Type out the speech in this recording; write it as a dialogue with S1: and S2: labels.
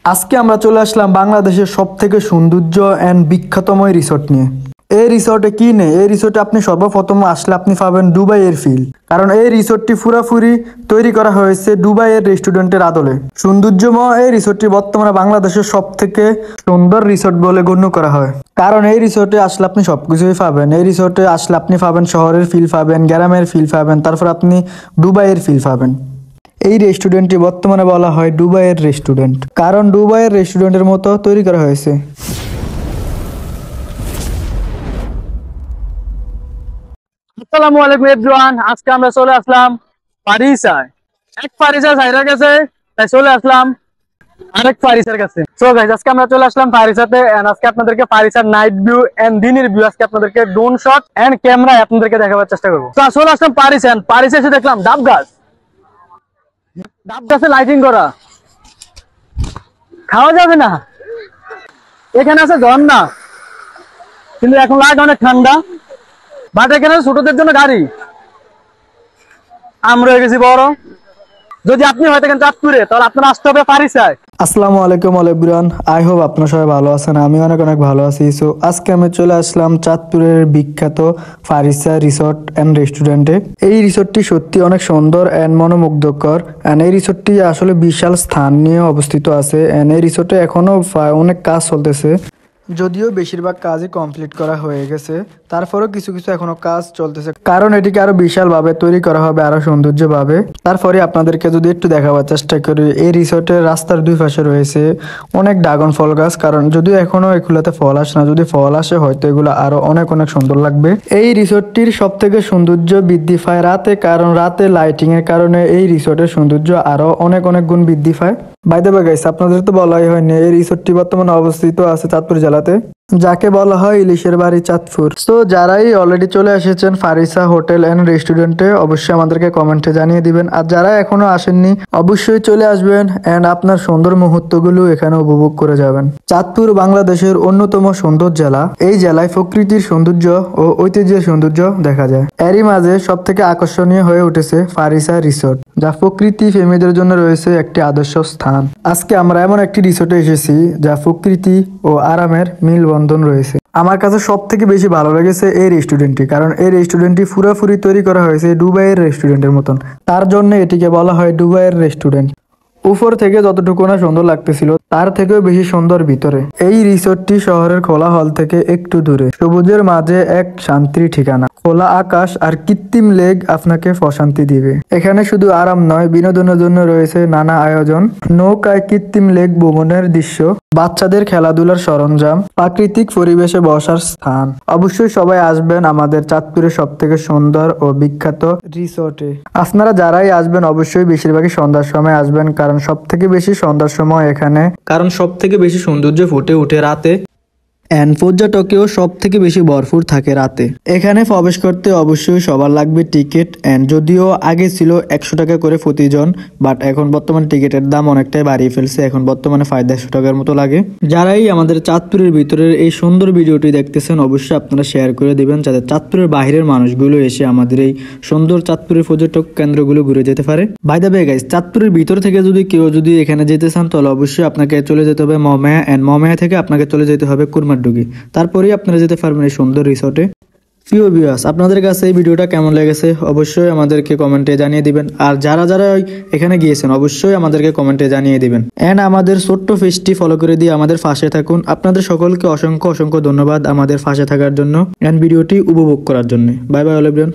S1: আজকে আমরা চলে আসলাম বাংলাদেশের সবথেকে সৌন্দর্য এন্ড বিখ্যাতময় রিসোর্ট নিয়ে। এই রিসোর্টে কি নেই, এই রিসোর্টে আপনি সর্বপ্রথম আসলে আপনি পাবেন দুবাইয়ের ফিল। কারণ এই রিসোর্টটি পুরাপুরি তৈরি করা হয়েছে দুবাইয়ের রেস্টুরেন্টের আদলে। সৌন্দর্যময় এই রিসোর্টটি বর্তমানে বাংলাদেশের সবথেকে সুন্দর রিসোর্ট বলে গণ্য করা হয়। কারণ এই রিসোর্টে আসলে আপনি সবকিছুই পাবেন। এই রিসোর্টে আসলে আপনি পাবেন শহরের ফিল পাবেন, গ্রামের ফিল পাবেন, তারপর আপনি দুবাইয়ের ফিল পাবেন। এই রেস্টুরেন্টটি বর্তমানে বলা হয় দুবাইয়ের রেস্টুরেন্ট, কারণ দুবাইয়ের রেস্টুরেন্টের মতো তৈরি করা হয়েছে।
S2: আসসালামু আলাইকুম এভরিওয়ান, আজকে আমরা চলে আসলাম ফারিসায়। এক ফারিসা ছাইরা গেছে, তাই চলে আসলাম আরেক ফারিসার কাছে। সো গাইস, আজকে আমরা চলে আসলাম ফারিসাতে এন্ড আজকে আপনাদেরকে ফারিসার নাইট ভিউ এন্ড দিনের ভিউ আজকে আপনাদেরকে ড্রোন শট এন্ড ক্যামেরায় আপনাদেরকে দেখাবার চেষ্টা করব। তো চলে আসলাম ফারিস এন্ড ফারিসে এসে দেখলাম ডাব গাছ। ডাব গাছে লাইটিং করা, খাওয়া যাবে না। এখানে আছে ঝর্ণা, কিন্তু এখন লাইট অনেক ঠান্ডা। বাট এখানে ছোটদের জন্য গাড়ি, আমরা হয়ে গেছি বড়। যদি আপনি হয়তো কিন্তু চাঁদপুরে, তাহলে আপনার আসতে হবে ফারিসায়।
S1: আসসালামু আলাইকুম এভরিওয়ান, আই হোপ আপনারা সবাই ভালো আছেন। আমি অনেক ভালো আছি। সো আজকে আমি চলে আসলাম চাঁদপুরের বিখ্যাত ফারিসা রিসোর্ট এন্ড রেস্টুরেন্টে। এই রিসোর্টটি সত্যি অনেক সুন্দর এন্ড মনোমুগ্ধকর। এন্ড এই রিসোর্টটি আসলে বিশাল স্থান নিয়ে অবস্থিত আছে। এন্ড এই রিসোর্টে এখনো অনেক কাজ চলতেছে, যদিও বেশিরভাগ কাজই কমপ্লিট করা হয়ে গেছে, তারপরেও কিছু কিছু এখনো কাজ চলতেছে। কারণ এটিকে আরো বিশাল ভাবে তৈরি করা হবে, আরো সৌন্দর্য ভাবে। তারপরে আপনাদেরকে যদি একটু দেখাবার চেষ্টা করি, এই রিসোর্টের রাস্তার দুই পাশে রয়েছে অনেক ড্রাগন ফল গাছ। কারণ যদিও এখনো এগুলাতে ফল আসে না, যদি ফল আসে হয়তো এগুলো আরো অনেক সুন্দর লাগবে। এই রিসোর্টটির সব থেকে সৌন্দর্য বৃদ্ধি পায় রাতে, কারণ রাতে লাইটিং এর কারণে এই রিসোর্টের সৌন্দর্য আরো অনেক গুণ বৃদ্ধি পায়। বাই দ্য ওয়ে গাইস, আপনাদের তো বলাই হয়নি, এই রিসোর্টটি বর্তমানে অবস্থিত আছে চাঁদপুর জেলাতে, যাকে বলা হয় ইলিশের বাড়ি চাঁদপুর। তো যারাই অলরেডি চলে এসেছেন ফারিসা হোটেল এন্ড রেস্টুরেন্টে, অবশ্যই আমাদেরকে কমেন্টে জানিয়ে দিবেন। আর যারা এখনো আসেননি, অবশ্যই চলে আসবেন এন্ড আপনার সুন্দর মুহূর্তগুলো এখানে উপভোগ করে যাবেন। চাঁদপুর বাংলাদেশের অন্যতম সুন্দর জেলা। এই জেলায় প্রকৃতির সৌন্দর্য ও ঐতিহ্যের সৌন্দর্য দেখা যায়। এরই মাঝে সব থেকে আকর্ষণীয় হয়ে উঠেছে ফারিসা রিসোর্ট, যা প্রকৃতি প্রেমীদের জন্য রয়েছে একটি আদর্শ স্থান। আজকে আমরা এমন একটি রিসোর্টে এসেছি যা প্রকৃতি ও আরামের মিলবন্ধন রয়েছে। আমার কাছে সব থেকে বেশি ভালো লেগেছে এই রেস্টুরেন্টটি, কারণ এই রেস্টুরেন্টটি পুরোপুরি তৈরি করা হয়েছে দুবাইয়ের রেস্টুরেন্টের মতন। তার জন্য এটিকে বলা হয় দুবাইয়ের রেস্টুরেন্ট। উপর থেকে যতটুকু না সুন্দর লাগতেছিল, তার থেকেও বেশি সুন্দর ভিতরে। এই রিসোর্টটি শহরের খোলা হল থেকে একটু দূরে, সবুজের মাঝে এক শান্তির ঠিকানা। খোলা আকাশ আর কৃত্রিম লেক আপনাকে প্রশান্তি দিবে। এখানে শুধু আরাম নয়, বিনোদনের জন্য রয়েছে নানা আয়োজন। নৌকায় কৃত্রিম লেক ভ্রমণের দৃশ্য, বাচ্চাদের খেলাধুলার সরঞ্জাম, প্রাকৃতিক পরিবেশে বসার স্থান। অবশ্যই সবাই আসবেন আমাদের চাঁদপুরের সব থেকে সুন্দর ও বিখ্যাত রিসোর্টে। আপনারা যারাই আসবেন অবশ্যই বেশিরভাগই সন্ধ্যার সময় আসবেন, কারণ সব থেকে বেশি সন্ধ্যার সময় এখানে, কারণ সব থেকে বেশি সৌন্দর্য ফুটে উঠে রাতে। এন্ড পর্যটকেও সব থেকে বেশি ভরপুর থাকে রাতে। এখানে প্রবেশ করতে অবশ্যই সবার লাগবে টিকিট। এন্ড যদিও আগে ছিল 100 টাকা করে প্রতিজন, বাট এখন বর্তমানে টিকিটের দাম অনেকটাই বাড়িয়ে ফেলছে। এখন বর্তমানে 150 টাকার মতো লাগে। যারাই আমাদের চাঁদপুরের ভিতরের এই সুন্দর ভিডিওটি দেখতেছেন, অবশ্যই আপনারা শেয়ার করে দিবেন, যাতে চাঁদপুরের বাইরের মানুষগুলো এসে আমাদের এই সুন্দর চাঁদপুরের পর্যটক কেন্দ্রগুলো ঘুরে যেতে পারে। বাই দ্য ওয়ে গাইস, চাঁদপুরের ভিতর থেকে যদি কেউ এখানে যেতে চান, তাহলে অবশ্যই আপনাকে চলে যেতে হবে মৌমায়া, এন্ড মৌমায়া থেকে আপনাকে চলে যেতে হবে কুরমারডুগি। তারপরেই আপনারা যেতে পারবেন এই সুন্দর রিসোর্টে। প্রিয় ভিউয়ার্স, আপনাদের কাছে এই ভিডিওটা কেমন লেগেছে অবশ্যই আমাদেরকে কমেন্টে জানিয়ে দিবেন। আর যারা এখানে গিয়েছেন অবশ্যই আমাদেরকে কমেন্টে জানিয়ে দিবেন। এন্ড আমাদের ছোট্ট পেজটি ফলো করে দিয়ে আমাদের পাশে থাকুন। আপনাদের সকলকে অসংখ্য ধন্যবাদ আমাদের পাশে থাকার জন্য এন্ড ভিডিওটি উপভোগ করার জন্য। Bye bye everyone.